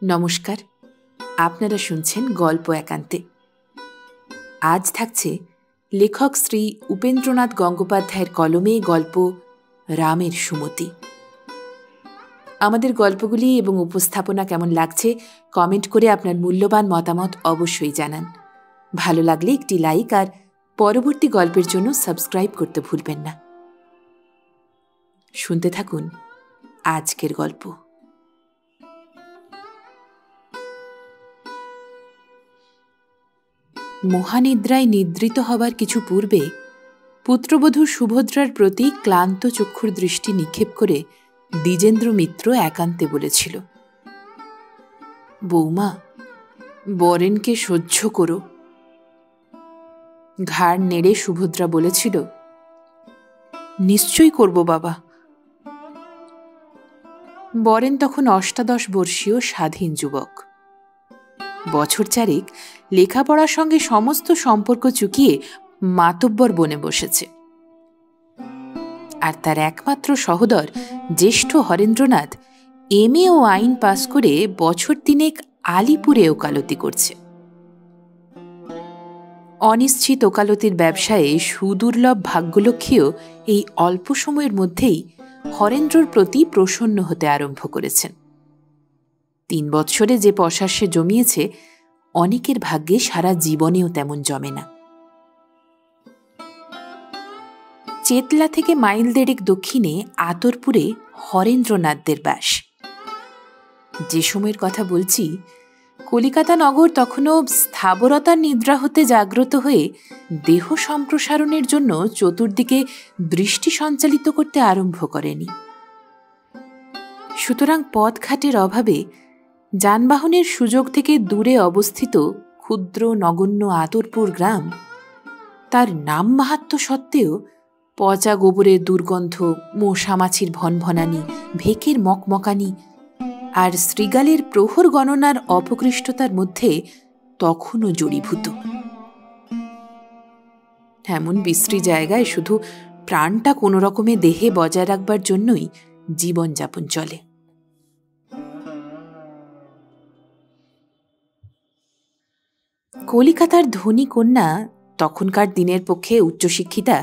নমস্কার, আপনারা শুনছেন গল্প একান্তে। আজ থাকছে লেখক শ্রী উপেন্দ্রনাথ গঙ্গোপাধ্যায়ের কলমে গল্প রামের সুমতি। আমাদের গল্পগুলি এবং উপস্থাপনা কেমন লাগছে কমেন্ট করে আপনার মূল্যবান মতামত অবশ্যই জানান। ভালো লাগলে একটি লাইক আর পরবর্তী গল্পের জন্য সাবস্ক্রাইব করতে ভুলবেন না। শুনতে থাকুন আজকের গল্প। মহানিদ্রায় নিদ্রিত হবার কিছু পূর্বে পুত্রবধূ সুভদ্রার প্রতি ক্লান্ত চক্ষুর দৃষ্টি নিক্ষেপ করে দ্বিজেন্দ্র মিত্র একান্তে বলেছিল, বৌমা, বরেনকে সহ্য করো। ঘাড় নেড়ে সুভদ্রা বলেছিল, নিশ্চয়ই করব বাবা। বরেন তখন ৮৮ বর্ষীয় স্বাধীন যুবক। বছর চারেক লেখাপড়ার সঙ্গে সমস্ত সম্পর্ক চুকিয়ে মাতব্বর বনে বসেছে। আর তার একমাত্র সহোদর জ্যেষ্ঠ হরেন্দ্রনাথ এমএ ও আইন পাস করে বছর তিনেক আলিপুরে ওকালতি করছে। অনিশ্চিত ওকালতির ব্যবসায়ে সুদুর্লভ ভাগ্যলক্ষ্মীও এই অল্প সময়ের মধ্যেই হরেন্দ্রর প্রতি প্রসন্ন হতে আরম্ভ করেছেন। ৩ বৎসরে যে পসার সে জমিয়েছে, অনেকের ভাগ্যে সারা জীবনেও তেমন জমে না। চেতলা থেকে মাইল দেড়েক দক্ষিণে আতরপুরে হরেন্দ্রনাথদের বাস। যে সময়ের কথা বলছি, কলিকাতা নগর তখনও স্থাবরতার নিদ্রা হতে জাগ্রত হয়ে দেহ সম্প্রসারণের জন্য চতুর্দিকে দৃষ্টি সঞ্চালিত করতে আরম্ভ করেনি। সুতরাং পথঘাটের অভাবে যানবাহনের সুযোগ থেকে দূরে অবস্থিত ক্ষুদ্র নগণ্য আতরপুর গ্রাম তার নাম মাহাত্ম্য সত্ত্বেও পচা গোবরের দুর্গন্ধ, মশামাছির ভনভনানি, ভেকের মকমকানি আর শৃগালের প্রহর গণনার অপকৃষ্টতার মধ্যে তখনও জড়ীভূত। এমন বিশ্রী জায়গায় শুধু প্রাণটা কোনো রকমে দেহে বজায় রাখবার জন্যই জীবনযাপন চলে। কলিকাতার ধনী কন্যা, তখনকার দিনের পক্ষে উচ্চশিক্ষিতা,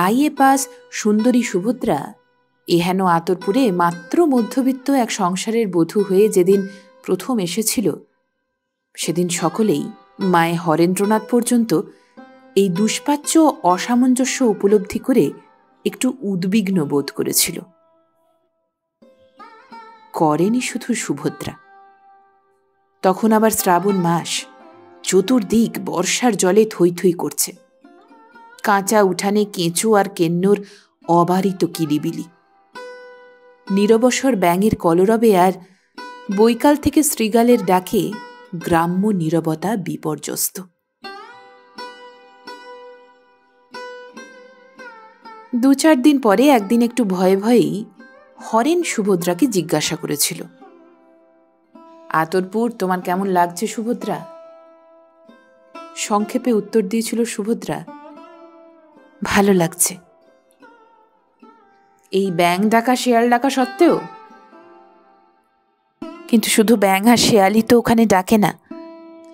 আইএ পাস সুন্দরী সুভদ্রা এহেন আতরপুরে মাত্র মধ্যবিত্ত এক সংসারের বধূ হয়ে যেদিন প্রথম এসেছিল, সেদিন সকলেই, মায়ে হরেন্দ্রনাথ পর্যন্ত, এই দুষ্পাচ্য অসামঞ্জস্য উপলব্ধি করে একটু উদ্বিগ্ন বোধ করেছিল। করেনি শুধু সুভদ্রা। তখন আবার শ্রাবণ মাস, চতুর্দিক বর্ষার জলে থই থই করছে। কাঁচা উঠানে কেঁচো আর কেন্নর অবারিত কিলিবিলি, নিরবসর ব্যাঙের কলরবে আর বৈকাল থেকে শৃগালের ডাকে গ্রাম্য নীরবতা বিপর্যস্ত। ২-৪ দিন পরে একদিন একটু ভয়ে ভয়েই হরেন সুভদ্রাকে জিজ্ঞাসা করেছিল, আতরপুর তোমার কেমন লাগছে সুভদ্রা? সংক্ষেপে উত্তর দিয়েছিল সুভদ্রা, ভালো লাগছে। এই ব্যাঙ ডাকা শেয়াল ডাকা সত্ত্বেও? কিন্তু শুধু ব্যাঙ আর শেয়ালই তো ওখানে ডাকে না,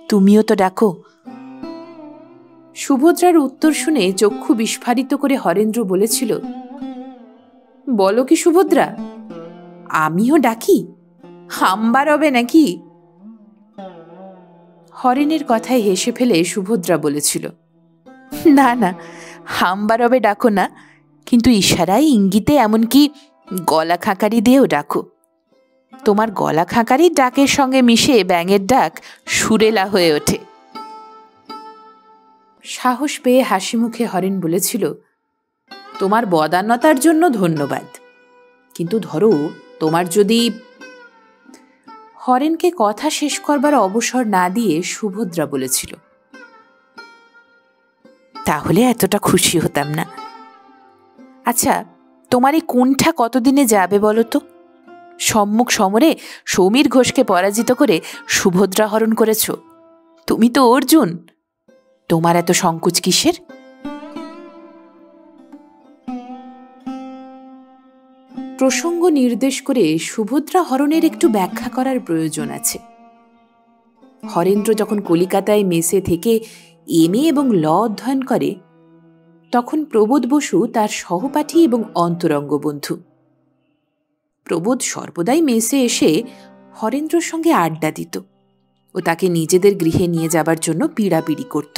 তুমিও তো ডাকো। সুভদ্রার উত্তর শুনে চক্ষু বিস্ফারিত করে হরেন্দ্র বলেছিল, বলো কি সুভদ্রা, আমিও ডাকি? হাম্বার হবে নাকি? হরেনের কথায় হেসে ফেলে সুভদ্রা বলেছিল, না না, হাম্বারবে ডাকো না, কিন্তু ইশারায় ইঙ্গিতে এমনকি গলা খাঁকারি দিয়েও ডাকো। তোমার গলা খাঁকারির ডাকের সঙ্গে মিশে ব্যাঙের ডাক সুরেলা হয়ে ওঠে। সাহস পেয়ে হাসি মুখে হরেন বলেছিল, তোমার বদান্যতার জন্য ধন্যবাদ, কিন্তু ধরো তোমার যদি... হরেনকে কথা শেষ করবার অবসর না দিয়ে সুভদ্রা বলেছিল, তাহলে এতটা খুশি হতাম না। আচ্ছা, তোমার এই কুণ্ঠা কতদিনে যাবে বলো তো? সম্মুখ সমরে সমীর ঘোষকে পরাজিত করে সুভদ্রা হরণ করেছ। তুমি তো অর্জুন, তোমার এত সংকোচ কিসের? প্রসঙ্গ নির্দেশ করে সুভদ্রা হরণের একটু ব্যাখ্যা করার প্রয়োজন আছে। হরেন্দ্র যখন কলিকাতায় মেসে থেকে এমএ এবং ল অধ্যয়ন করে, তখন প্রবোধ বসু তার সহপাঠী এবং অন্তরঙ্গ বন্ধু। প্রবোধ সর্বদাই মেসে এসে হরেন্দ্রর সঙ্গে আড্ডা দিত ও তাকে নিজেদের গৃহে নিয়ে যাবার জন্য পীড়াপিড়ি করত।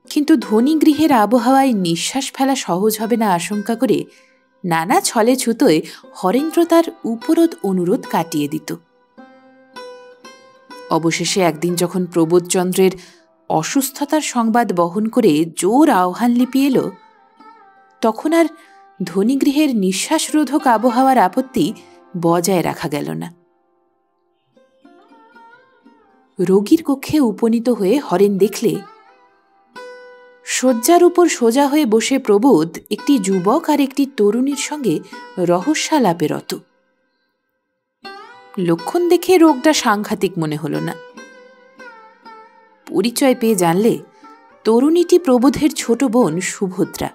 কিন্তু ধনী গৃহের আবহাওয়ায় নিঃশ্বাস ফেলা সহজ হবে না আশঙ্কা করে নানা ছলে ছুতোয় হরেন্দ্র তার উপরোধ অনুরোধ কাটিয়ে দিত। অবশেষে একদিন যখন প্রবোধচন্দ্রের অসুস্থতার সংবাদ বহন করে জোর আহ্বান লিপি এলো, তখন আর ধনীগৃহের নিঃশ্বাসরোধক আবহাওয়ার আপত্তি বজায় রাখা গেল না। রোগীর কক্ষে উপনীত হয়ে হরেন দেখলে শয্যার উপর সোজা হয়ে বসে প্রবোধ একটি যুবক আর একটি তরুণীর সঙ্গে রহস্যালাপে রত। লক্ষণ দেখে রোগটা সাংঘাতিক মনে হল না। পরিচয় পেয়ে জানলে তরুণীটি প্রবোধের ছোট বোন সুভদ্রা,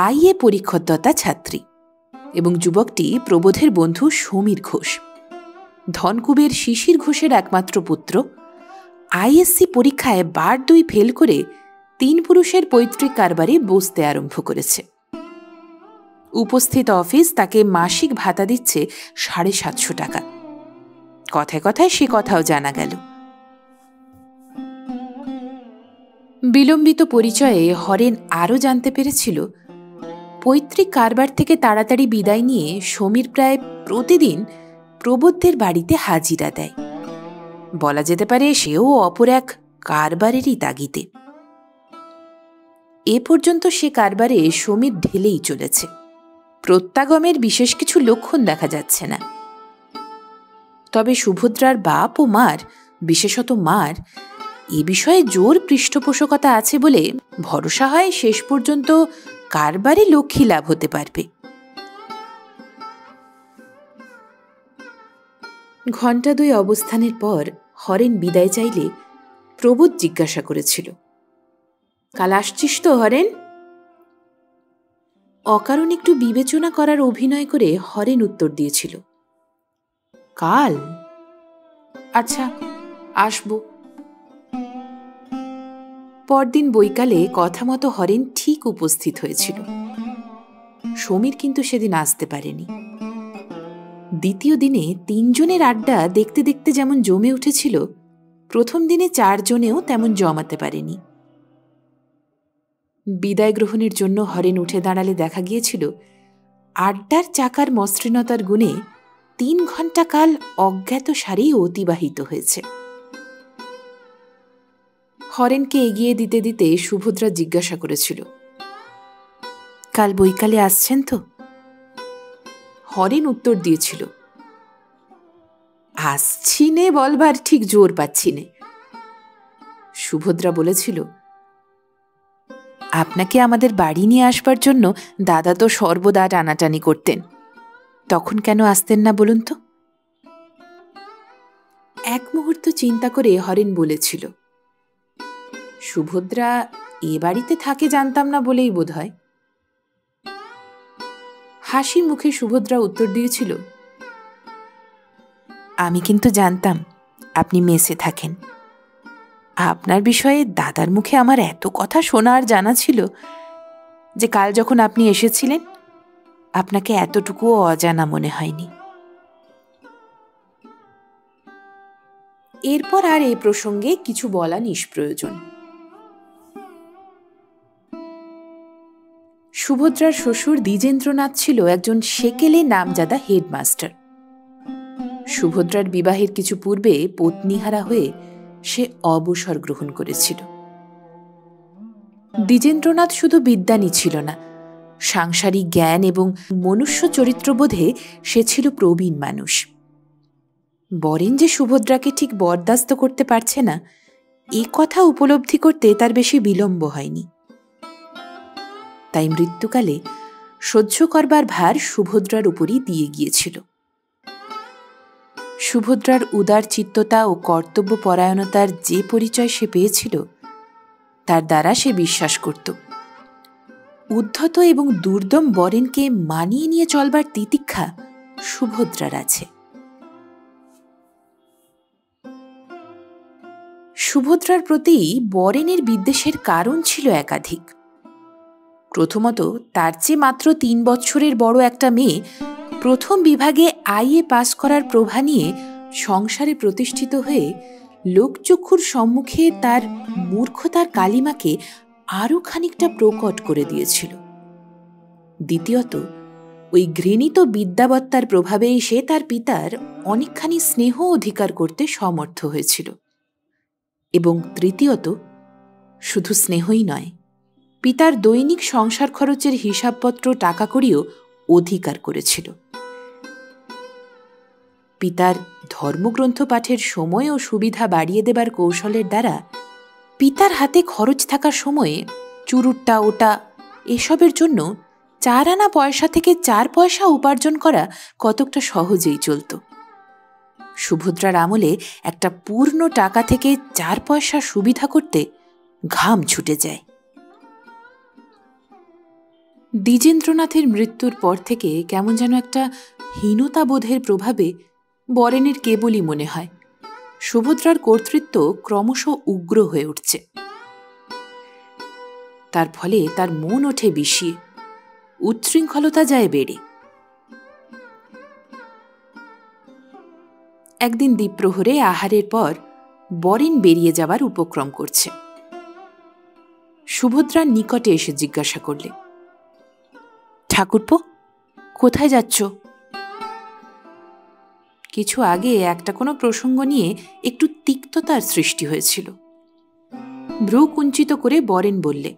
আইএ পরীক্ষারতা ছাত্রী, এবং যুবকটি প্রবোধের বন্ধু সমীর ঘোষ, ধনকুবের শিশির ঘোষের একমাত্র পুত্র। আইএসসি পরীক্ষায় বার 2 ফেল করে 3 পুরুষের পৈতৃক কারবারে বসতে আরম্ভ করেছে। উপস্থিত অফিস তাকে মাসিক ভাতা দিচ্ছে 750 টাকা। কথায় কথায় সে কথাও জানা গেল। বিলম্বিত পরিচয়ে হরেন আরও জানতে পেরেছিল পৈতৃক কারবার থেকে তাড়াতাড়ি বিদায় নিয়ে সমীর প্রায় প্রতিদিন প্রবোধদের বাড়িতে হাজিরা দেয়। বলা যেতে পারে সেও অপর এক কারবারেরই তাগিদে। এ পর্যন্ত সে কারবারে সমীর ঢেলেই চলেছে। প্রত্যাগমের বিশেষ কিছু লক্ষণ দেখা যাচ্ছে না। তবে সুভদ্রার বাপ ও মার, বিশেষত মার, এ বিষয়ে জোর পৃষ্ঠপোষকতা আছে বলে ভরসা হয় শেষ পর্যন্ত কারবারে লক্ষ্মী লাভ হতে পারবে। ঘণ্টা 2 অবস্থানের পর হরেন বিদায় চাইলে প্রবোধ জিজ্ঞাসা করেছিল, কাল আসছিস তো হরেন? অকারণ একটু বিবেচনা করার অভিনয় করে হরেন উত্তর দিয়েছিল, কাল? আচ্ছা, আসব। পরদিন বৈকালে কথা মতো হরেন ঠিক উপস্থিত হয়েছিল। সমীর কিন্তু সেদিন আসতে পারেনি। দ্বিতীয় দিনে 3 জনের আড্ডা দেখতে দেখতে যেমন জমে উঠেছিল, প্রথম দিনে 4 জনেও তেমন জমাতে পারেনি। বিদায় গ্রহণের জন্য হরেন উঠে দাঁড়ালে দেখা গিয়েছিল আড্ডার চাকার মসৃণতার গুণে 3 ঘণ্টা কাল অজ্ঞাত সারেই অতিবাহিত হয়েছে। হরেনকে এগিয়ে দিতে দিতে সুভদ্রা জিজ্ঞাসা করেছিল, কাল বৈকালে আসছেন তো? হরেন উত্তর দিয়েছিল, আসছি নে বলবার ঠিক জোর পাচ্ছি নে। সুভদ্রা বলেছিল, আপনাকে আমাদের বাড়ি নিয়ে আসবার জন্য দাদা তো সর্বদা টানাটানি করতেন, তখন কেন আসতেন না বলুন তো? এক মুহূর্ত চিন্তা করে হরেন বলেছিল, সুভদ্রা এ বাড়িতে থাকে জানতাম না বলেই বোধ হয়। হাসি মুখে সুভদ্রা উত্তর দিয়েছিল, আমি কিন্তু জানতাম আপনি মেসে থাকেন। আপনার বিষয়ে দাদার মুখে আমার এত কথা শোনা আর জানা ছিল যে কাল যখন আপনি এসেছিলেন আপনাকে এতটুকুও অজানা মনে হয়নি। এরপর আর এই প্রসঙ্গে কিছু বলা নিষ্প্রয়োজন। সুভদ্রার শ্বশুর দ্বিজেন্দ্রনাথ ছিল একজন সেকেলে নামজাদা হেডমাস্টার। সুভদ্রার বিবাহের কিছু পূর্বে পত্নীহারা হয়ে সে অবসর গ্রহণ করেছিল। দ্বিজেন্দ্রনাথ শুধু বিদ্বানই ছিল না, সাংসারিক জ্ঞান এবং মনুষ্য চরিত্রবোধে সে ছিল প্রবীণ মানুষ। বরেন যে সুভদ্রাকে ঠিক বরদাস্ত করতে পারছে না, এ কথা উপলব্ধি করতে তার বেশি বিলম্ব হয়নি। তাই মৃত্যুকালে সহ্য করবার ভার সুভদ্রার উপরই দিয়ে গিয়েছিল। সুভদ্রার উদার চিত্ততা ও কর্তব্য পরায়ণতার যে পরিচয় সে পেয়েছিল, তার দ্বারা সে বিশ্বাস করত উদ্ধত এবং দুর্দম বরেনকে মানিয়ে নিয়ে চলবার তিতিক্ষা সুভদ্রার আছে। সুভদ্রার প্রতি বরেনের বিদ্বেষের কারণ ছিল একাধিক। প্রথমত, তার চেয়ে মাত্র 3 বছরের বড় একটা মেয়ে প্রথম বিভাগে আইএ পাস করার প্রভা নিয়ে সংসারে প্রতিষ্ঠিত হয়ে লোকচক্ষুর সম্মুখে তার মূর্খতার কালিমাকে আরও খানিকটা প্রকট করে দিয়েছিল। দ্বিতীয়ত, ওই ঘৃণিত বিদ্যাবত্তার প্রভাবে সে তার পিতার অনেকখানি স্নেহ অধিকার করতে সমর্থ হয়েছিল। এবং তৃতীয়ত, শুধু স্নেহই নয়, পিতার দৈনিক সংসার খরচের হিসাবপত্র টাকা করিও অধিকার করেছিল। পিতার ধর্মগ্রন্থ পাঠের সময় ও সুবিধা বাড়িয়ে দেবার কৌশলের দ্বারা পিতার হাতে খরচ থাকার সময়ে চুরুট্টা ওটা এসবের জন্য 4 আনা পয়সা থেকে 4 পয়সা উপার্জন করা কতকটা সহজেই চলত। সুভদ্রার আমলে একটা পূর্ণ টাকা থেকে 4 পয়সা সুবিধা করতে ঘাম ছুটে যায়। দ্বিজেন্দ্রনাথের মৃত্যুর পর থেকে কেমন যেন একটা হীনতাবোধের প্রভাবে বরেনের কেবলই মনে হয় সুভদ্রার কর্তৃত্ব ক্রমশ উগ্র হয়ে উঠছে। তার ফলে তার মন ওঠে বিষিয়ে, উচ্ছৃঙ্খলতা যায় বেড়ে। একদিন দ্বিপ্রহরে আহারের পর বরেন বেরিয়ে যাবার উপক্রম করছে। সুভদ্রার নিকটে এসে জিজ্ঞাসা করলে, ঠাকুরপো, কোথায় যাচ্ছ? কিছু আগে একটা কোনো প্রসঙ্গ নিয়ে একটু তিক্ততার সৃষ্টি হয়েছিল। ভ্রু কুঞ্চিত করে বরেন বললে,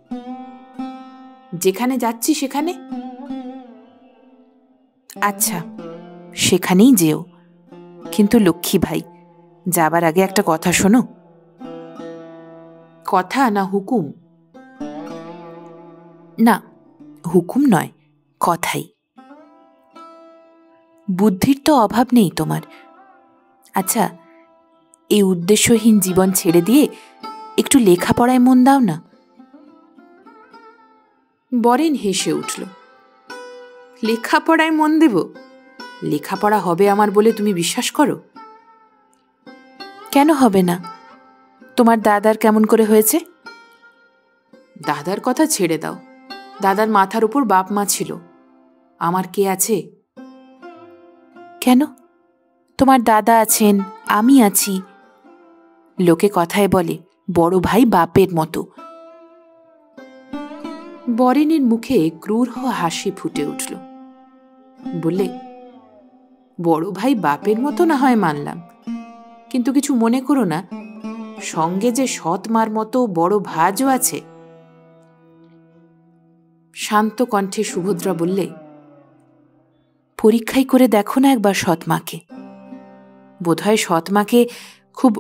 যেখানে যাচ্ছি সেখানে। আচ্ছা, সেখানেই যেও, কিন্তু লক্ষ্মী ভাই, যাবার আগে একটা কথা শোনো। কথা না হুকুম? না, হুকুম নয়, কথাই। বুদ্ধির তো অভাব নেই তোমার। আচ্ছা, এই উদ্দেশ্যহীন জীবন ছেড়ে দিয়ে একটু লেখাপড়ায় মন দাও না। বরেন হেসে উঠল। লেখাপড়ায় মন দেব? লেখাপড়া হবে আমার বলে তুমি বিশ্বাস করো? কেন হবে না? তোমার দাদার কেমন করে হয়েছে? দাদার কথা ছেড়ে দাও। দাদার মাথার উপর বাপ মা ছিল, আমার কে আছে? কেন? তোমার দাদা আছেন, আমি আছি। লোকে কথায় বলে বড় ভাই বাপের মতো। বরেনের মুখে ক্রূর হাসি ফুটে উঠল। বললে, বড় ভাই বাপের মতো না হয় মানলাম, কিন্তু কিছু মনে করো না, সঙ্গে যে সৎ মার মতো বড় ভাজও আছে। শান্ত কণ্ঠে সুভদ্রা বললে, পরীক্ষাই করে দেখো না একবার সৎ মাকে। বোধহয় সৎ মাকে খুব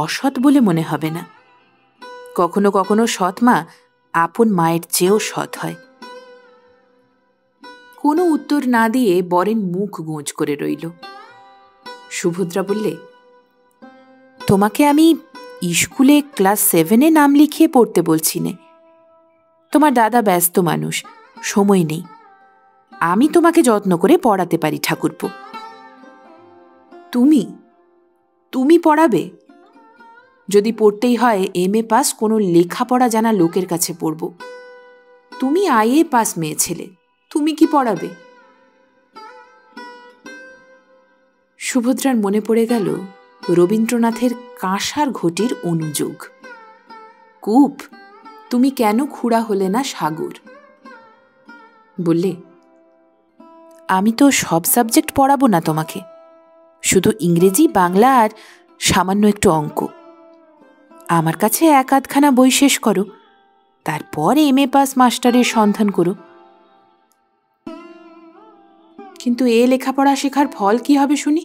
অসৎ বলে মনে হবে না। কখনো কখনো সৎ মা আপন মায়ের চেয়েও সৎ হয়। কোনো উত্তর না দিয়ে বরেন মুখ গোঁজ করে রইল। সুভদ্রা বললে, তোমাকে আমি স্কুলে ক্লাস 7-এ নাম লিখিয়ে পড়তে বলছি নে। তোমার দাদা ব্যস্ত মানুষ, সময় নেই। আমি তোমাকে যত্ন করে পড়াতে পারি ঠাকুরপো। তুমি তুমি পড়াবে? যদি পড়তেই হয় MA পাস কোনো লেখাপড়া জানা লোকের কাছে পড়ব। তুমি IA পাস মেয়ে ছেলে, তুমি কি পড়াবে? সুভদ্রার মনে পড়ে গেল রবীন্দ্রনাথের কাঁসার ঘটির অনুযোগ, কূপ তুমি কেন খুঁড়া হলে না সাগর। বললে, আমি তো সব সাবজেক্ট পড়াবো না তোমাকে, শুধু ইংরেজি, বাংলা আর সামান্য একটু অঙ্ক। আমার কাছে 1-8খানা বই শেষ করো, তারপর MA পাস মাস্টারের সন্ধান করো। কিন্তু এ লেখাপড়া শেখার ফল কি হবে শুনি?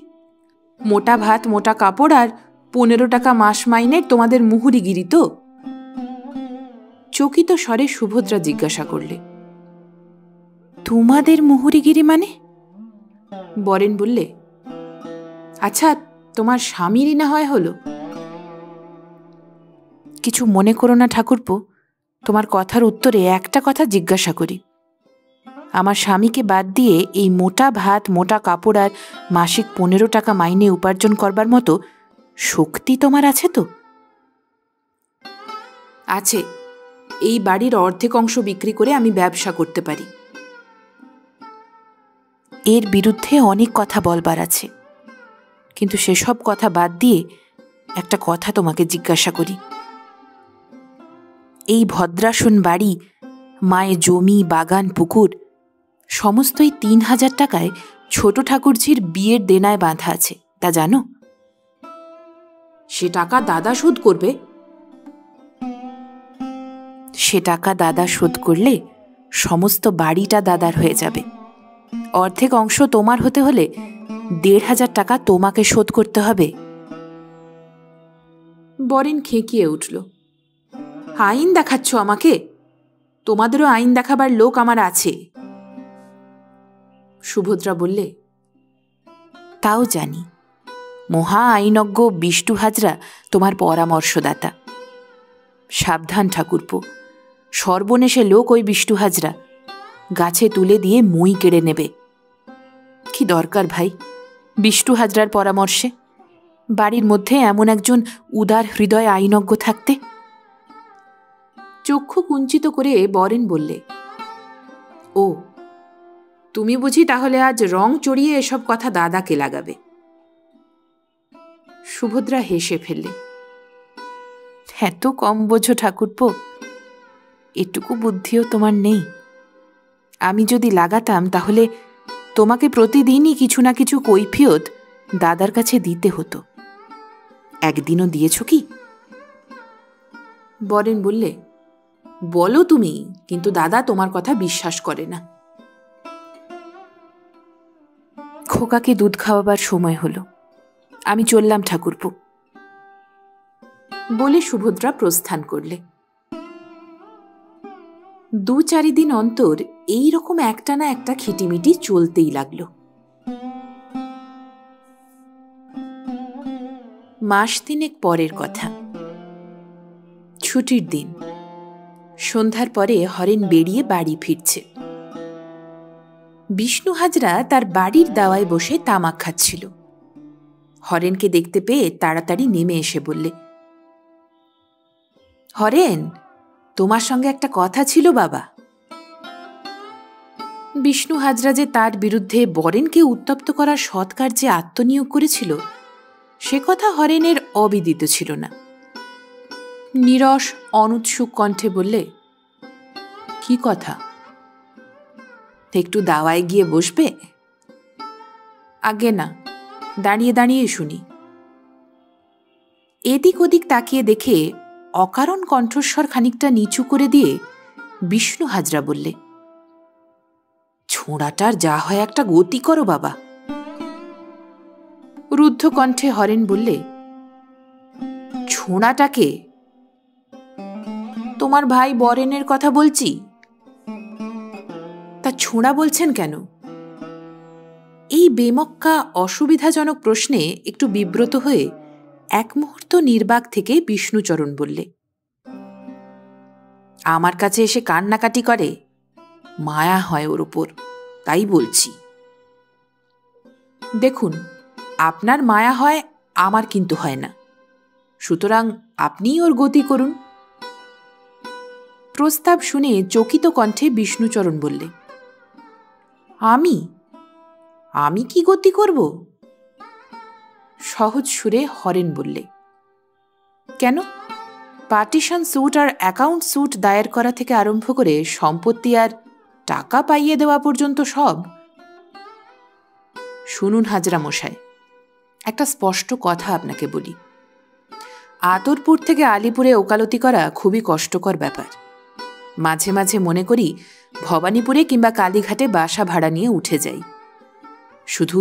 মোটা ভাত, মোটা কাপড় আর 15 টাকা মাস মাইনের তোমাদের মুহুরিগিরি তো? চকিত স্বরে সুভদ্রা জিজ্ঞাসা করলে, তোমাদের মুহুরিগিরি মানে? বরেন বললে, আচ্ছা, তোমার স্বামীরই না হয় হলো। কিছু মনে করো না ঠাকুরপো, তোমার কথার উত্তরে একটা কথা জিজ্ঞাসা করি। আমার স্বামীকে বাদ দিয়ে এই মোটা ভাত, মোটা কাপড় আর মাসিক 15 টাকা মাইনে উপার্জন করবার মতো শক্তি তোমার আছে তো? আছে। এই বাড়ির অর্ধেক অংশ বিক্রি করে আমি ব্যবসা করতে পারি। এর বিরুদ্ধে অনেক কথা বলবার আছে, কিন্তু সেসব কথা বাদ দিয়ে একটা কথা তোমাকে জিজ্ঞাসা করি। এই ভদ্রাসন বাড়ি, মায়ের জমি, বাগান, পুকুর সমস্তই 3000 টাকায় ছোট ঠাকুরঝির বিয়ের দেনায় বাঁধা আছে, তা জানো? সে টাকা দাদা শোধ করবে। সে টাকা দাদা শোধ করলে সমস্ত বাড়িটা দাদার হয়ে যাবে। অর্ধেক অংশ তোমার হতে হলে 1500 টাকা তোমাকে শোধ করতে হবে। বরেন খেঁকিয়ে উঠল। আইন দেখাচ্ছ আমাকে? তোমাদেরও আইন দেখাবার লোক আমার আছে। সুভদ্রা বললে, তাও জানি। মহা আইনজ্ঞ বিষ্টু হাজরা তোমার পরামর্শদাতা। সাবধান ঠাকুরপো, সর্বনেশে লোক ওই বিষ্টু হাজরা, গাছে তুলে দিয়ে মই কেড়ে নেবে। কি দরকার ভাই বিষ্টু হাজরার পরামর্শে? বাড়ির মধ্যে এমন একজন উদার হৃদয় আইনজ্ঞ থাকতে। চক্ষু কুঞ্চিত করে বরেন বললে, ও তুমি বুঝি তাহলে আজ রং চড়িয়ে এসব কথা দাদাকে লাগাবে? সুভদ্রা হেসে ফেললে। এত কম বোঝো ঠাকুরপো, এটুকু বুদ্ধিও তোমার নেই। আমি যদি লাগাতাম তাহলে তোমাকে প্রতিদিনই কিছু না কিছু কৈফিয়ত দাদার কাছে দিতে হতো। একদিনও দিয়েছ কি? বরেন বললে, বলো তুমি, কিন্তু দাদা তোমার কথা বিশ্বাস করে না। খোকাকে দুধ খাওয়াবার সময় হলো, আমি চললাম ঠাকুরপো। বলে সুভদ্রা প্রস্থান করলে। 2-4 দিন অন্তর এই রকম একটা না একটা খিটিমিটি চলতেই লাগলো। মাস 3 পরের কথা। ছুটির দিন। সন্ধ্যার পরে হরেন বেরিয়ে বাড়ি ফিরছে। বিষ্ণু হাজরা তার বাড়ির দাওয়ায় বসে তামাক খাচ্ছিল। হরেনকে দেখতে পেয়ে তাড়াতাড়ি নেমে এসে বললে, হরেন, তোমার সঙ্গে একটা কথা ছিল বাবা। বিষ্ণু হাজরা যে তার বিরুদ্ধে বরেনকে উত্তপ্ত করার সৎকার্যে আত্মনিয়োগ করেছিল সে কথা হরেনের অবিদিত ছিল না। নীরস অনুৎসুক কণ্ঠে বললে, কি কথা? একটু দাওয়ায় গিয়ে বসবে? আগে না, দাঁড়িয়ে দাঁড়িয়ে শুনি। এদিক ওদিক তাকিয়ে দেখে অকারণ কণ্ঠস্বর খানিকটা নিচু করে দিয়ে বিষ্ণু হাজরা বললে, ছোঁড়াটার যা হয় একটা গতি করো বাবা। রুদ্ধ কণ্ঠে হরেন বললে, ছোঁড়াটাকে? তোমার ভাই বরেনের কথা বলছি। তা ছোঁড়া বলছেন কেন? এই বেমক্কা অসুবিধাজনক প্রশ্নে একটু বিব্রত হয়ে এক মুহূর্ত নির্বাক থেকে বিষ্ণুচরণ বললে, আমার কাছে এসে কান্নাকাটি করে, মায়া হয় ওর ওপর, তাই বলছি। দেখুন, আপনার মায়া হয়, আমার কিন্তু হয় না, সুতরাং আপনিই ওর গতি করুন। প্রস্তাব শুনে চকিত কণ্ঠে বিষ্ণুচরণ বললে, আমি কি গতি করব? সহজ সুরে হরেন বললে, কেন? পার্টিশন স্যুট আর অ্যাকাউন্ট স্যুট দায়ের করা থেকে আরম্ভ করে সম্পত্তি আর টাকা পাইয়ে দেওয়া পর্যন্ত সব। শুনুন হাজরা মশাই, একটা স্পষ্ট কথা আপনাকে বলি। আতরপুর থেকে আলিপুরে ওকালতি করা খুবই কষ্টকর ব্যাপার। মাঝে মাঝে মনে করি ভবানীপুরে কিংবা কালীঘাটে বাসা ভাড়া নিয়ে উঠে যাই। শুধু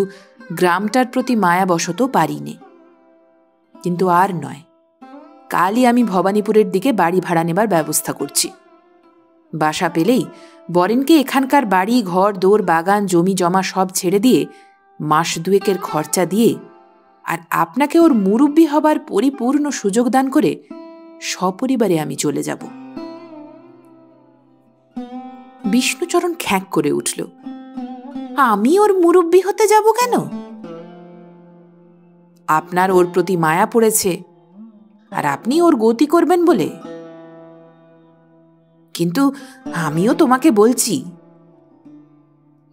গ্রামটার প্রতি মায়াবশত পারি নে। কিন্তু আর নয়, কালই আমি ভবানীপুরের দিকে বাড়ি ভাড়া নেবার ব্যবস্থা করছি। বাসা পেলেই বরেনকে এখানকার বাড়ি, ঘর, দোর, বাগান, জমি জমা সব ছেড়ে দিয়ে মাস 2 খরচা দিয়ে আর আপনাকে ওর মুরব্বি হবার পরিপূর্ণ সুযোগ দান করে সপরিবারে আমি চলে যাব। বিষ্ণুচরণ খ্যাঁক করে উঠল। আমি ওর মুরব্বি হতে যাব কেন? আপনার ওর প্রতি মায়া পড়েছে, আর আপনি ওর গতি করবেন বলে। কিন্তু আমিও তোমাকে বলছি।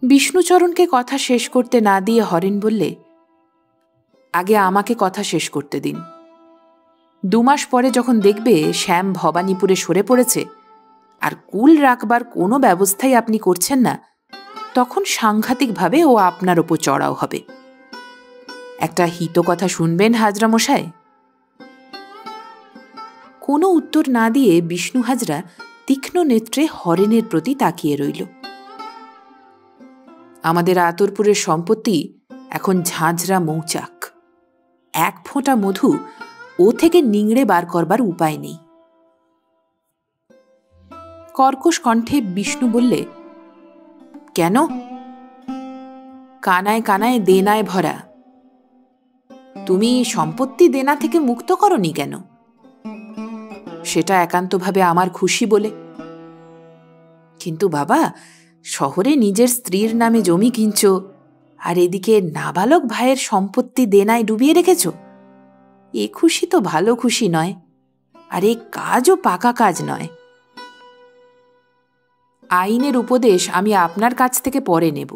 বিষ্ণুচরণকে কথা শেষ করতে না দিয়ে হরেন বললে, আগে আমাকে কথা শেষ করতে দিন। 2 মাস পরে যখন দেখবে শ্যাম ভবানীপুরে সরে পড়েছে আর কুল রাখবার কোনো ব্যবস্থাই আপনি করছেন না, তখন সাংঘাতিকভাবে ও আপনার ওপর চড়াও হবে। একটা হিত কথা শুনবেন হাজরা মশাই? কোনো উত্তর না দিয়ে বিষ্ণু হাজরা তীক্ষ্ণ নেত্রে হরেনের প্রতি তাকিয়ে রইল। আমাদের আতরপুরের সম্পত্তি এখন ঝাঁঝরা মৌচাক। 1 ফোঁটা মধু ও থেকে নিংড়ে বার করবার উপায় নেই। কর্কশ কণ্ঠে বিষ্ণু বললে, কেন? কানায় কানায় দেনায় ভরা। তুমি সম্পত্তি দেনা থেকে মুক্ত করনি কেন? সেটা একান্তভাবে আমার খুশি বলে। কিন্তু বাবা, শহরে নিজের স্ত্রীর নামে জমি কিনছ, আর এদিকে নাবালক ভাইয়ের সম্পত্তি দেনায় ডুবিয়ে রেখেছ। এ খুশি তো ভালো খুশি নয়, আর এ কাজও পাকা কাজ নয়। আইনের উপদেশ আমি আপনার কাছ থেকে পরে নেব।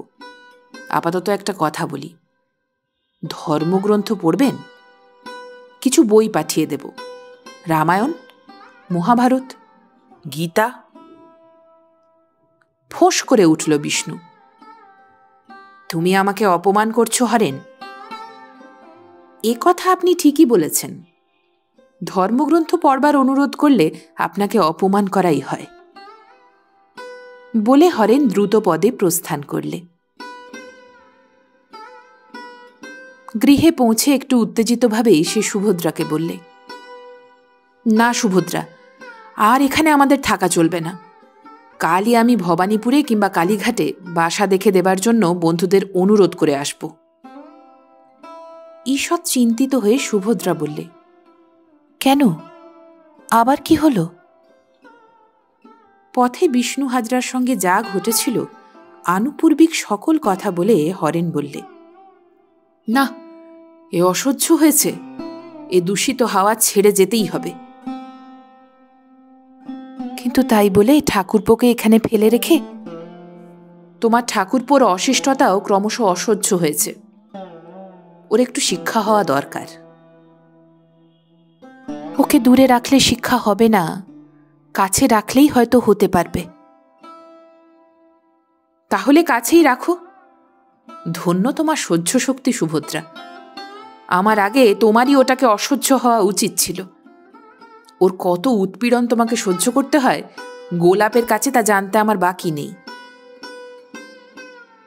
আপাতত একটা কথা বলি, ধর্মগ্রন্থ পড়বেন? কিছু বই পাঠিয়ে দেব। রামায়ণ, মহাভারত, গীতা। ফোঁস করে উঠল বিষ্ণু। তুমি আমাকে অপমান করছো হরেন। এ কথা আপনি ঠিকই বলেছেন। ধর্মগ্রন্থ পড়বার অনুরোধ করলে আপনাকে অপমান করাই হয় বলে হরেন দ্রুত পদে প্রস্থান করলে। গৃহে পৌঁছে একটু উত্তেজিতভাবেই সে সুভদ্রাকে বললে, না সুভদ্রা, আর এখানে আমাদের থাকা চলবে না। কালই আমি ভবানীপুরে কিংবা কালীঘাটে বাসা দেখে দেবার জন্য বন্ধুদের অনুরোধ করে আসব। ঈষৎ চিন্তিত হয়ে সুভদ্রা বললে, কেন, আবার কি হলো? পথে বিষ্ণু হাজরার সঙ্গে যা ঘটেছিল আনুপূর্বিক সকল কথা বলে হরেন বললে, না, এ অসহ্য হয়েছে। এ দূষিত হাওয়া ছেড়ে যেতেই হবে। কিন্তু তাই বলে ঠাকুরপোকে এখানে ফেলে রেখে? তোমার ঠাকুরপোর অশিষ্টতাও ক্রমশ অসহ্য হয়েছে। ওর একটু শিক্ষা হওয়া দরকার। ওকে দূরে রাখলে শিক্ষা হবে না, কাছে রাখলেই হয়তো হতে পারবে। তাহলে কাছেই রাখো। ধন্য তোমার সহ্য শক্তি সুভদ্রা। আমার আগে তোমারই ওটাকে অসহ্য হওয়া উচিত ছিল। ওর কত উৎপীড়ন তোমাকে সহ্য করতে হয় গোলাপের কাছে তা জানতে আমার বাকি নেই।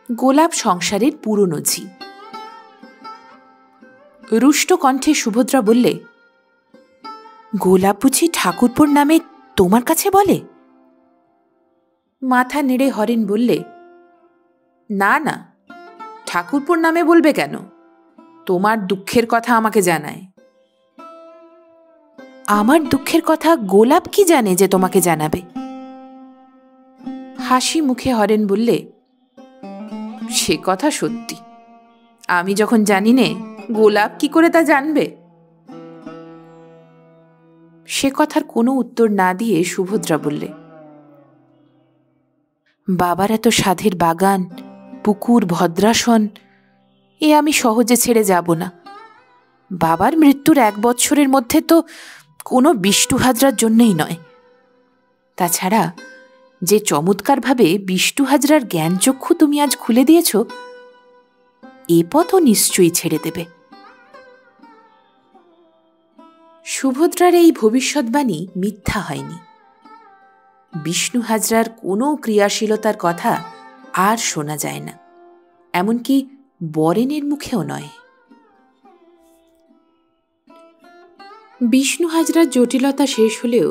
গোলাপ সংসারের পুরনো ঝি। রুষ্ট কণ্ঠে সুভদ্রা বললে, গোলাপ বুঝি ঠাকুরপোর নামে তোমার কাছে বলে? মাথা নেড়ে হরেন বললে, না না, ঠাকুরপোর নামে বলবে কেন? তোমার দুঃখের কথা আমাকে জানায়। আমার দুঃখের কথা গোলাপ কি জানে যে তোমাকে জানাবে? হাসি মুখে হরেন বললে, সে কথা সত্যি। আমি যখন জানি নে, গোলাপ কি করে তা জানবে? সে কথার কোনো উত্তর না দিয়ে সুভদ্রা বললে, বাবার এত সাধের বাগান, পুকুর, ভদ্রাসন, এ আমি সহজে ছেড়ে যাব না। বাবার মৃত্যুর 1 বৎসরের মধ্যে তো কোনো বিষ্ণু হাজরার জন্যই নয়। তাছাড়া যে চমৎকারভাবে বিষ্ণু হাজরার জ্ঞানচক্ষু তুমি আজ খুলে দিয়েছ, এ পথও নিশ্চয়ই ছেড়ে দেবে। সুভদ্রার এই ভবিষ্যৎবাণী মিথ্যা হয়নি। বিষ্ণু হাজরার কোনো ক্রিয়াশীলতার কথা আর শোনা যায় না, এমনকি বরেনের মুখেও নয়। বিষ্ণু হাজরার জটিলতা শেষ হলেও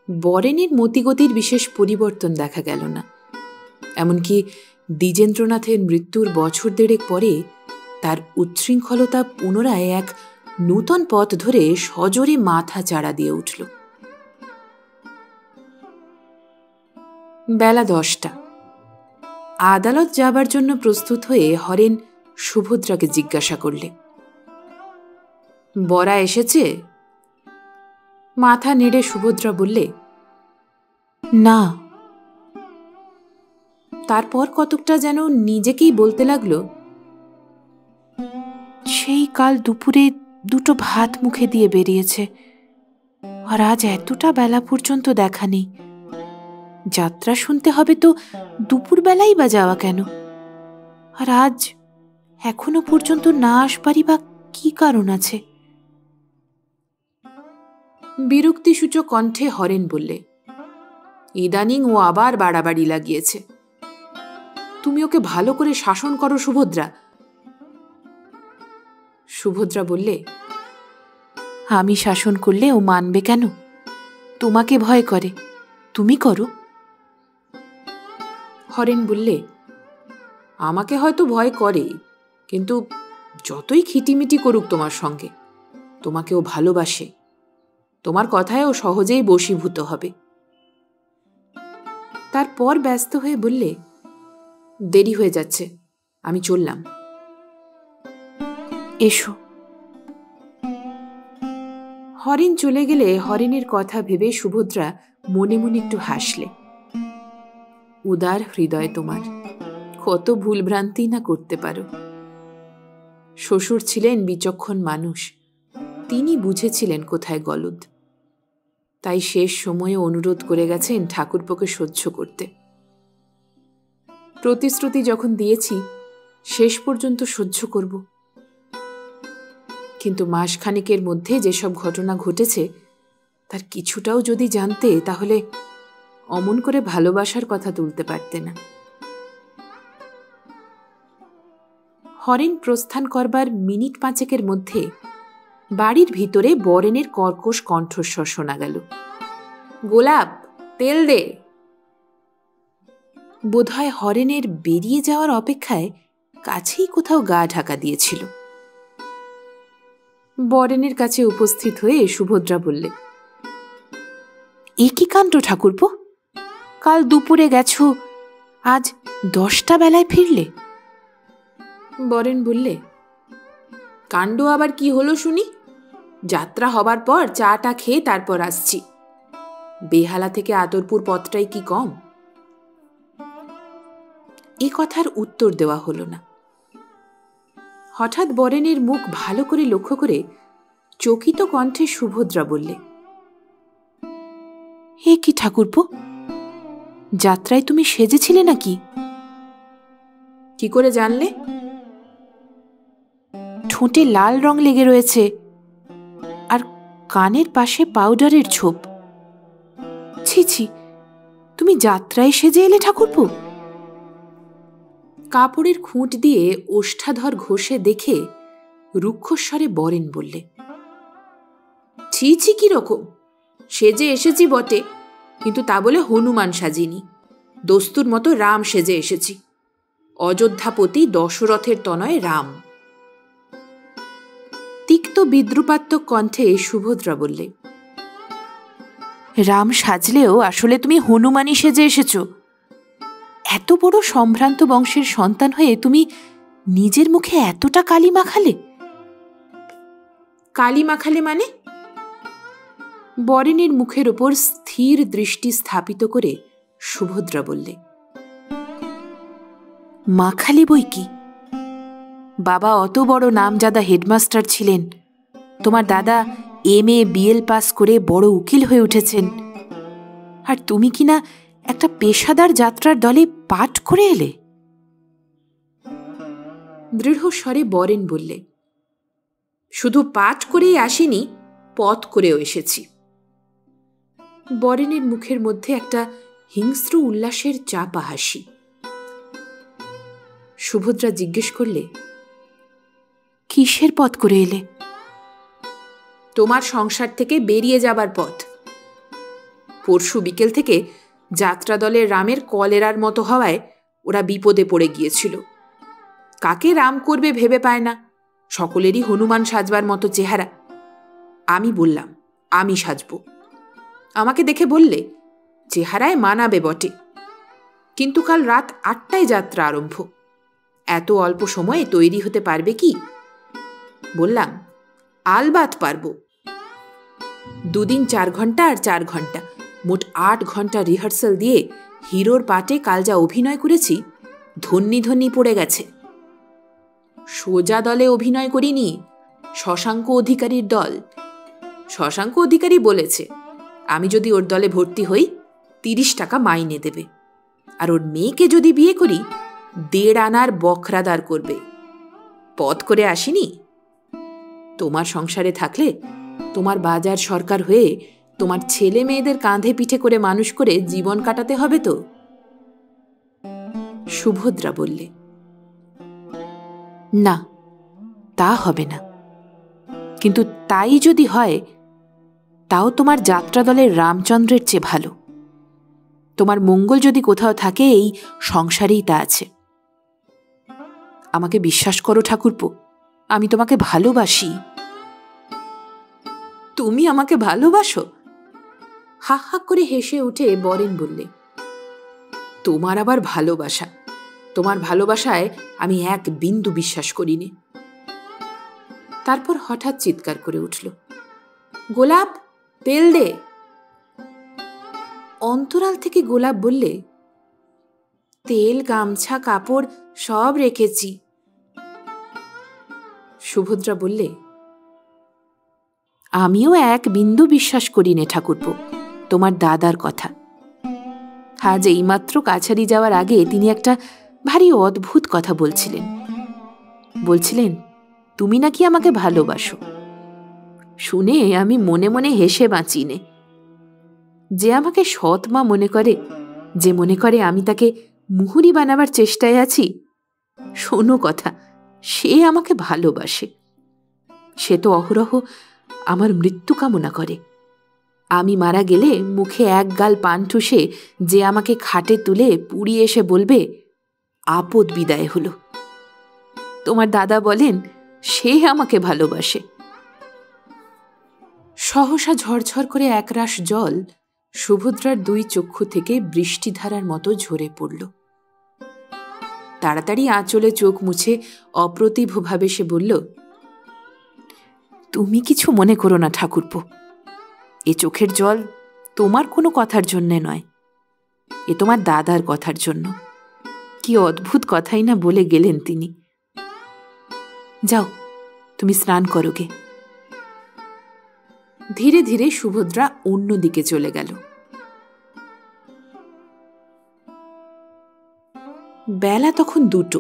বরেনের মতিগতির বিশেষ পরিবর্তন দেখা গেল না। এমনকি দ্বিজেন্দ্রনাথের মৃত্যুর 1.5 বছর পরে তার উচ্ছৃঙ্খলতা পুনরায় এক নূতন পথ ধরে সজোরে মাথা চাড়া দিয়ে উঠল। বেলা 10টা। আদালত যাবার জন্য প্রস্তুত হয়ে হরেন সুভদ্রাকে জিজ্ঞাসা করলে, বরা এসেছে? মাথা নেড়ে সুভদ্রা বললে, না। তারপর কতকটা যেন নিজেকেই বলতে লাগলো, সেই কাল দুপুরে দুটো ভাত মুখে দিয়ে বেরিয়েছে, আর আজ এতটা বেলা পর্যন্ত দেখা নেই। যাত্রা শুনতে হবে তো দুপুরবেলাই বা যাওয়া কেন? আর আজ এখনো পর্যন্ত না আসবারই বা কি কারণ আছে? বিরক্তিসূচক কণ্ঠে হরেন বললে, ইদানিং ও আবার বাড়াবাড়ি লাগিয়েছে। তুমি ওকে ভালো করে শাসন করো সুভদ্রা। সুভদ্রা বললে, আমি শাসন করলে ও মানবে কেন? তোমাকে ভয় করে, তুমি করো। হরেন বললে, আমাকে হয়তো ভয় করে, কিন্তু যতই খিটিমিটি করুক তোমার সঙ্গে, তোমাকে ও ভালোবাসে। তোমার কথায় ও সহজেই বশীভূত হবে। তারপর ব্যস্ত হয়ে বললে, দেরি হয়ে যাচ্ছে, আমি চললাম। এসো। হরেন চলে গেলে হরেনের কথা ভেবে সুভদ্রা মনে মনে একটু হাসলে। উদার হৃদয় তোমার, কত ভুলভ্রান্তি না করতে পারো। শ্বশুর ছিলেন বিচক্ষণ মানুষ, তিনি বুঝেছিলেন কোথায় গলদ। তাই শেষ সময়ে অনুরোধ করে গেছেন ঠাকুরপোকে সহ্য করতে। প্রতিশ্রুতি যখন দিয়েছি, শেষ পর্যন্ত সহ্য করব। কিন্তু মাসখানেকের মধ্যে যেসব ঘটনা ঘটেছে, তার কিছুটাও যদি জানতে, তাহলে অমন করে ভালোবাসার কথা তুলতে পারতে না। হরেন প্রস্থান করবার মিনিট পাঁচেকের মধ্যে বাড়ির ভিতরে বরেনের কর্কশ কণ্ঠস্বর শোনা গেল, গোলাপ, তেল দে। বোধহয় হরেনের বেরিয়ে যাওয়ার অপেক্ষায় কাছেই কোথাও গা ঢাকা দিয়েছিল। বরেনের কাছে উপস্থিত হয়ে সুভদ্রা বললে, এ কি কাণ্ড ঠাকুরপো? কাল দুপুরে গেছো, আজ 10টা বেলায় ফিরলে? বরেন বললে, কাণ্ড আবার কি হলো শুনি? যাত্রা হবার পর চাটা খেয়ে তারপর আসছি। বেহালা থেকে আতরপুর পথটাই কি কম? এ কথার উত্তর দেওয়া হলো না। হঠাৎ বরেনের মুখ ভালো করে লক্ষ্য করে চকিত কণ্ঠে সুভদ্রা বললে, হে কি ঠাকুরপো, যাত্রায় তুমি সেজেছিলে নাকি? কি করে জানলে? ঠোঁটে লাল রং লেগে রয়েছে, আর কানের পাশে পাউডারের ছোপ। ছি ছি, তুমি যাত্রায় সেজে এলে ঠাকুরপো? কাপড়ের খুঁট দিয়ে ওষ্ঠাধর ঘষে দেখে রুক্ষস্বরে বরেন বললে, ছি ছি, কি রকম? সেজে এসেছি বটে, কিন্তু তা বলে হনুমান সাজিনি। দস্তুর মতো রাম সেজে এসেছি। অযোধ্যাপতি দশরথের তনয় রাম। তিক্ত বিদ্রুপাত্মক কণ্ঠে সুভদ্রা বললে, রাম সাজলেও আসলে তুমি হনুমানই সেজে এসেছ। এত বড় সম্ভ্রান্ত বংশের সন্তান হয়ে তুমি নিজের মুখে এতটা কালি মাখালে? কালি মাখালে মানে? বরেনের মুখের ওপর স্থির দৃষ্টি স্থাপিত করে সুভদ্রা বললে, মাখালে বই কি? বাবা অত বড় নামজাদা হেডমাস্টার ছিলেন, তোমার দাদা MA BL পাস করে বড় উকিল হয়ে উঠেছেন, আর তুমি কিনা একটা পেশাদার যাত্রার দলে পাঠ করে এলে? দৃঢ় স্বরে বরেন বললে, শুধু পাঠ করেই আসিনি, পথ করেও এসেছি। বরেনের মুখের মধ্যে একটা হিংস্র উল্লাসের চাপা হাসি। সুভদ্রা জিজ্ঞেস করলে, কিসের পথ করে এলে? তোমার সংসার থেকে বেরিয়ে যাবার পথ। পরশু বিকেল থেকে যাত্রা দলের রামের কলেরার মতো হওয়ায় ওরা বিপদে পড়ে গিয়েছিল। কাকে রাম করবে ভেবে পায় না, সকলেরই হনুমান সাজবার মতো চেহারা। আমি বললাম আমি সাজব। আমাকে দেখে বললে, চেহারায় মানাবে বটে, কিন্তু কাল রাত 8টায় যাত্রা আরম্ভ। এত অল্প সময়ে তৈরি হতে পারবে কি? বললাম, আলবাত পারব। 2 দিন 4 ঘন্টা আর 4 ঘন্টা, মোট 8 ঘন্টা রিহার্সাল দিয়ে হিরোর পাটে কাল যা অভিনয় করেছি, ধন্যি ধন্যি পড়ে গেছে। সোজা দলে অভিনয় করিনি, শশাঙ্ক অধিকারীর দল। শশাঙ্ক অধিকারী বলেছে আমি যদি ওর দলে ভর্তি হই 30 টাকা মাইনে দেবে, আর ওর মেয়েকে যদি বিয়ে করি 1.5 আনার বখরাদার করবে। পথ করে আসিনি। তোমার সংসারে থাকলে তোমার বাজার সরকার হয়ে তোমার ছেলে মেয়েদের কাঁধে পিঠে করে মানুষ করে জীবন কাটাতে হবে তো। সুভদ্রা বললে, না, তা হবে না। কিন্তু তাই যদি হয়, তাও তোমার যাত্রা দলের রামচন্দ্রের চেয়ে ভালো। তোমার মঙ্গল যদি কোথাও থাকে, এই সংসারেই তা আছে। আমাকে বিশ্বাস করো ঠাকুরপো, আমি তোমাকে ভালোবাসি। তুমি আমাকে ভালোবাসো? হা হা করে হেসে উঠে বরেন বললে, তোমার আবার ভালোবাসা? তোমার ভালোবাসায় আমি 1 বিন্দু বিশ্বাস করিনি। তারপর হঠাৎ চিৎকার করে উঠল, গোলাপ, তেল দে। অন্তরাল থেকে গোলাপ বললে, তেল, গামছা, কাপড় সব রেখেছি। সুভদ্রা বললে, আমিও 1 বিন্দু বিশ্বাস করি নে ঠাকুরপো তোমার দাদার কথা। আজ এইমাত্র কাছারি যাওয়ার আগে তিনি একটা ভারী অদ্ভুত কথা বলছিলেন। বলছিলেন তুমি নাকি আমাকে ভালোবাসো। শুনে আমি মনে মনে হেসে বাঁচি নে। যে আমাকে সৎ মা মনে করে, যে মনে করে আমি তাকে মুহুরি বানাবার চেষ্টায় আছি, শোনো কথা, সে আমাকে ভালোবাসে। সে তো অহরহ আমার মৃত্যু কামনা করে। আমি মারা গেলে মুখে 1 গাল পান ঠুসে যে আমাকে খাটে তুলে পুড়িয়ে এসে বলবে, আপদ বিদায় হলো। তোমার দাদা বলেন সে আমাকে ভালোবাসে। সহসা ঝরঝর করে একরাশ জল সুভদ্রার 2 চক্ষু থেকে বৃষ্টিধারার মতো ঝরে পড়ল। তাড়াতাড়ি আঁচলে চোখ মুছে অপ্রতিভভাবে সে বলল, তুমি কিছু মনে করো না ঠাকুরপো, এ চোখের জল তোমার কোনো কথার জন্যে নয়, এ তোমার দাদার কথার জন্য। কি অদ্ভুত কথাই না বলে গেলেন তিনি। যাও, তুমি স্নান করো গে। ধীরে ধীরে সুভদ্রা অন্যদিকে চলে গেল। বেলা তখন 2টো।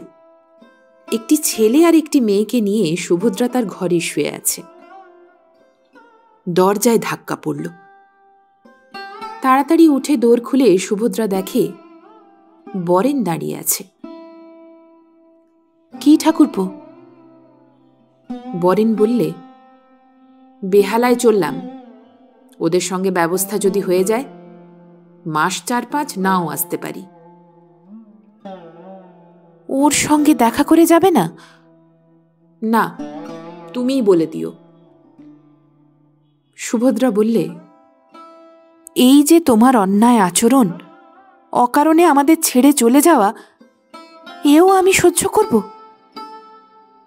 একটি ছেলে আর একটি মেয়েকে নিয়ে সুভদ্রা তার ঘরে শুয়ে আছে। দরজায় ধাক্কা পড়ল। তাড়াতাড়ি উঠে দোর খুলে সুভদ্রা দেখে বরেন দাঁড়িয়ে আছে। কি ঠাকুরপো? বরেন বললে, বেহালায় চললাম, ওদের সঙ্গে ব্যবস্থা যদি হয়ে যায়, মাস 4-5 নাও আসতে পারি। ওর সঙ্গে দেখা করে যাবে না? না, তুমিই বলে দিও। সুভদ্রা বললে, এই যে তোমার অন্যায় আচরণ, অকারণে আমাদের ছেড়ে চলে যাওয়া, এও আমি সহ্য করব?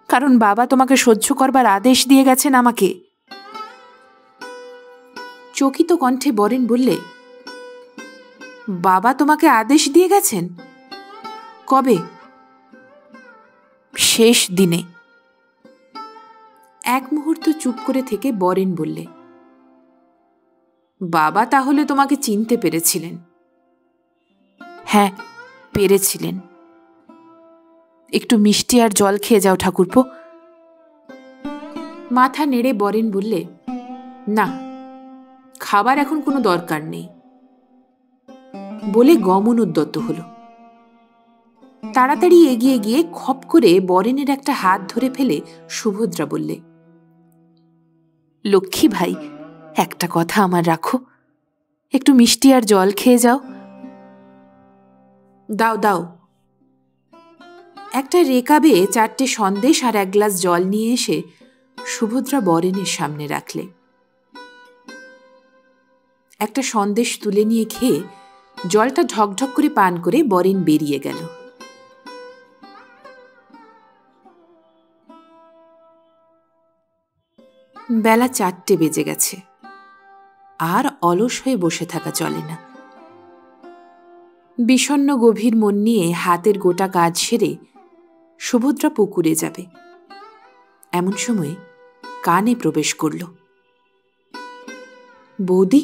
কারণ বাবা তোমাকে সহ্য করবার আদেশ দিয়ে গেছেন আমাকে। চকিত কণ্ঠে বরেন বললে, বাবা তোমাকে আদেশ দিয়ে গেছেন? কবে? শেষ দিনে। 1 মুহূর্ত চুপ করে থেকে বরেন বললে, বাবা তাহলে তোমাকে চিনতে পেরেছিলেন? হ্যাঁ, পেরেছিলেন। একটু মিষ্টি আর জল খেয়ে যাও ঠাকুরপো। মাথা নেড়ে বরেন বললে, না, খাবার এখন কোনো দরকার নেই। বলে গমন উদ্যত হল। তাড়াতাড়ি এগিয়ে গিয়ে খপ করে বরেনের একটা হাত ধরে ফেলে সুভদ্রা বললে, লক্ষ্মী ভাই, একটা কথা আমার রাখো, একটু মিষ্টি আর জল খেয়ে যাও। দাও দাও। একটা রেকাবে 4টে সন্দেশ আর 1 গ্লাস জল নিয়ে এসে সুভদ্রা বরেনের সামনে রাখলে। একটা সন্দেশ তুলে নিয়ে খেয়ে জলটা ঢকঢক করে পান করে বরেন বেরিয়ে গেল। বেলা 4টে বেজে গেছে। আর অলস হয়ে বসে থাকা চলে না। বিষণ্ণ গভীর মন নিয়ে হাতের গোটা কাজ সেরে সুভদ্রা পুকুরে যাবে। এমন সময় কানে প্রবেশ করল, বৌদি।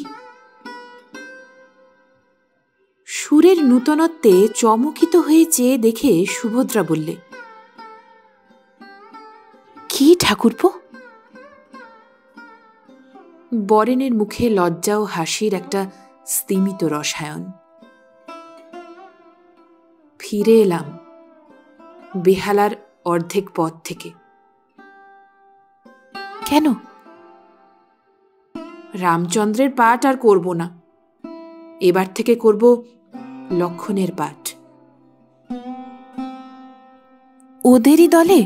সুরের নূতনত্বে চমকিত হয়ে চেয়ে দেখে সুভদ্রা বললে, কি ঠাকুরপো? বরেনের মুখে লজ্জা ও হাসির একটা স্তিমিত রসায়ন। ফিরে এলাম বেহালার অর্ধেক পথ থেকে। কেন? রামচন্দ্রের পাঠ আর করব না, এবার থেকে করব লক্ষণের পাঠ। ওদেরই দলে?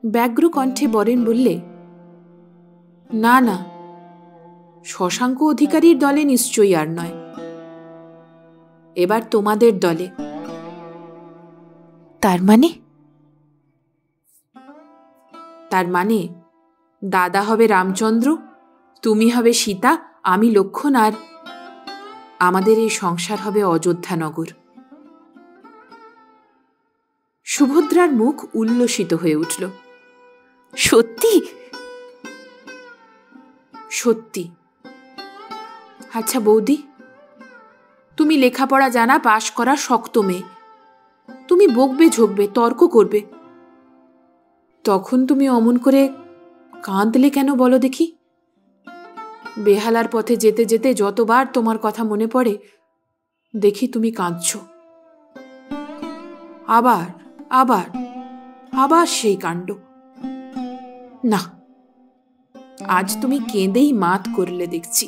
ব্যগ্র কণ্ঠে বরেন বললে, না না, শশাঙ্ক অধিকারীর দলে নিশ্চয়ই আর নয়, এবার তোমাদের দলে। তার মানে? তার মানে দাদা হবে রামচন্দ্র, তুমি হবে সীতা, আমি লক্ষ্মণ, আর আমাদের এই সংসার হবে অযোধ্যানগর। সুভদ্রার মুখ উল্লসিত হয়ে উঠল। সত্যি? সত্যি। আচ্ছা বৌদি, তুমি লেখাপড়া জানা, পাশ করা শক্ত মেয়ে, তুমি বকবে ঝোঁকবে, তর্ক করবে, তখন তুমি অমন করে কাঁদলে কেন বলো দেখি? বেহালার পথে যেতে যেতে যতবার তোমার কথা মনে পড়ে দেখি তুমি কাঁদছ। আবার আবার আবার সেই কাণ্ড। না, আজ তুমি কেঁদেই মাত করলে দেখছি।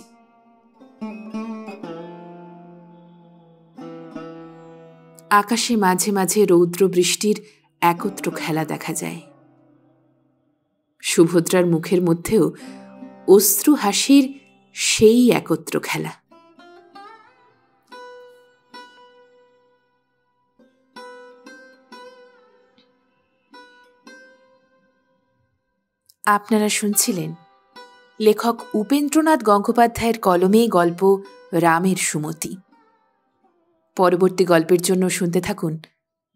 আকাশে মাঝে মাঝে রৌদ্র বৃষ্টির একত্র খেলা দেখা যায়। সুভদ্রার মুখের মধ্যেও অশ্রু হাসির সেই একত্র খেলা। আপনারা শুনছিলেন লেখক উপেন্দ্রনাথ গঙ্গোপাধ্যায়ের কলমে গল্প রামের সুমতি। পরবর্তী গল্পের জন্য শুনতে থাকুন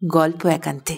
গল্প একান্তে।